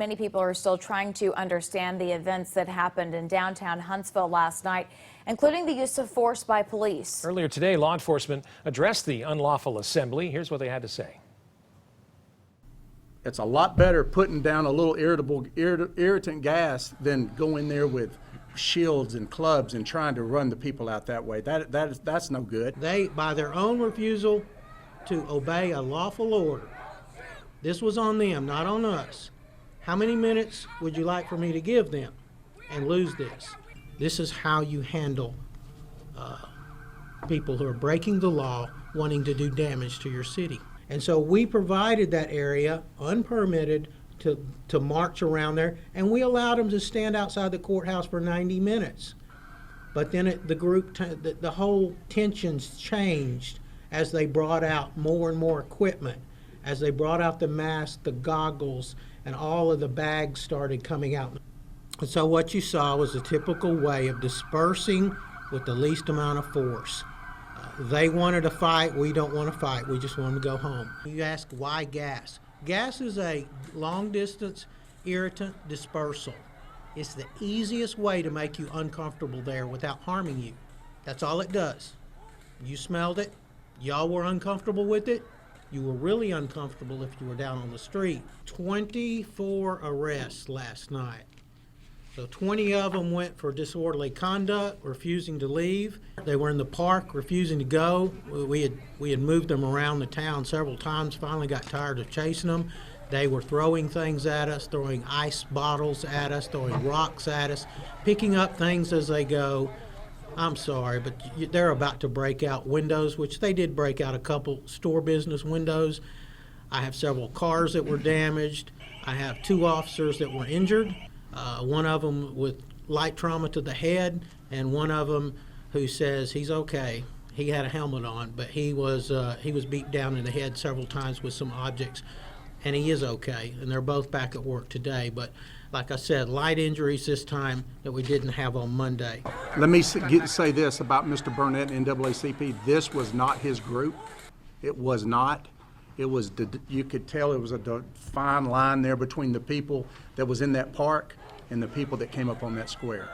many people are still trying to understand the events that happened in downtown Huntsville last night, including the use of force by police. Earlier today, law enforcement addressed the unlawful assembly. Here's what they had to say. It's a lot better putting down a little irritant gas than going there with shields and clubs and trying to run the people out that way. That's no good. They, by their own refusal to obey a lawful order, this was on them, not on us. How many minutes would you like for me to give them and lose this? This is how you handle people who are breaking the law, wanting to do damage to your city. And so we provided that area unpermitted to march around there, and we allowed them to stand outside the courthouse for 90 minutes. But then the whole tensions changed as they brought out more and more equipment, as they brought out the masks, the goggles, and all of the bags started coming out. And so what you saw was a typical way of dispersing with the least amount of force. They wanted to fight, we don't want to fight, we just want them to go home. You ask why gas? Gas is a long-distance irritant dispersal. It's the easiest way to make you uncomfortable there without harming you. That's all it does. You smelled it, y'all were uncomfortable with it, you were really uncomfortable if you were down on the street. 24 arrests last night. So 20 of them went for disorderly conduct, refusing to leave. They were in the park, refusing to go. We had moved them around the town several times, finally got tired of chasing them. They were throwing things at us, throwing ice bottles at us, throwing rocks at us, picking up things as they go. I'm sorry, but they're about to break out windows, which they did break out a couple store business windows. I have several cars that were damaged. I have 2 officers that were injured. One of them with light trauma to the head, and one of them who says he's okay. He had a helmet on, but he was beat down in the head several times with some objects, and he is okay. And they're both back at work today. But like I said, light injuries this time that we didn't have on Monday. Let me say this about Mr. Burnett and NAACP. This was not his group. It was not. It was, you could tell it was a fine line there between the people that was in that park and the people that came up on that square.